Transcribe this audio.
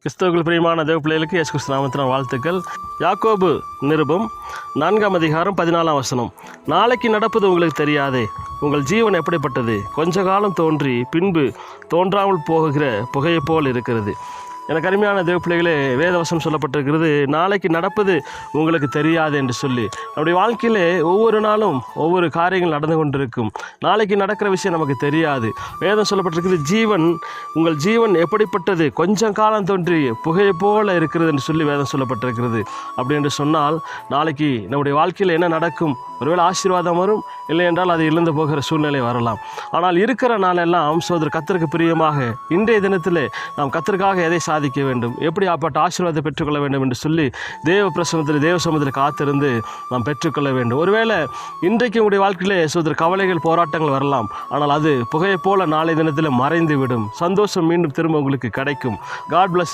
கிறிஸ்தவர்கள் பிரியமான தேவ பிள்ளைகளுக்கு இயேசு கிறிஸ்து நாமத்தினால் வாழ்த்துக்கள். யாக்கோபு நிருபம் 4 அதிகாரம் 14 நாளைக்கு நடப்பது உங்களுக்கு தெரியாதே, உங்கள் ஜீவன் எப்படிப்பட்டது, கொஞ்ச காலம் தோன்றி பின்பு தோன்றாமல் போகிற புகையைப் போல் இருக்கிறது. எனக்கு அருமையான தேவ பிள்ளைகளே, வேதவசம் சொல்லப்பட்டிருக்கிறது, நாளைக்கு நடப்பது உங்களுக்கு தெரியாது என்று சொல்லி. நம்முடைய வாழ்க்கையிலே ஒவ்வொரு நாளும் ஒவ்வொரு காரியங்கள் நடந்து கொண்டிருக்கும். நாளைக்கு நடக்கிற விஷயம் நமக்கு தெரியாது. வேதம் சொல்லப்பட்டிருக்கிறது, உங்கள் ஜீவன் எப்படிப்பட்டது, கொஞ்சம் காலம் தோன்றி புகையை போல இருக்கிறது என்று சொல்லி வேதம் சொல்லப்பட்டிருக்கிறது. அப்படி என்று சொன்னால் நாளைக்கு நம்முடைய வாழ்க்கையில் என்ன நடக்கும்? ஒருவேளை ஆசீர்வாதம் வரும், இல்லை என்றால் அது இழந்து போகிற சூழ்நிலை வரலாம். ஆனால் இருக்கிற நாளெல்லாம் சோதர் கர்த்தருக்கு பிரியமாக இன்றைய தினத்தில் நாம் கர்த்தருக்காக எதை சாதிக்க வேண்டும், எப்படி ஆப்பட்ட ஆசீர்வாதத்தை பெற்றுக்கொள்ள வேண்டும் என்று சொல்லி தேவ பிரசன்னத்தில் தேவ சமூகத்தில் காத்திருந்து நாம் பெற்றுக்கொள்ள வேண்டும். ஒருவேளை இன்றைக்கு உங்களுடைய வாழ்க்கையிலே சோதர் கவலைகள் போராட்டங்கள் வரலாம், ஆனால் அது புகையை போல நாளை தினத்தில் மறைந்து விடும். சந்தோஷம் மீண்டும் திரும்ப உங்களுக்கு கிடைக்கும். God plus.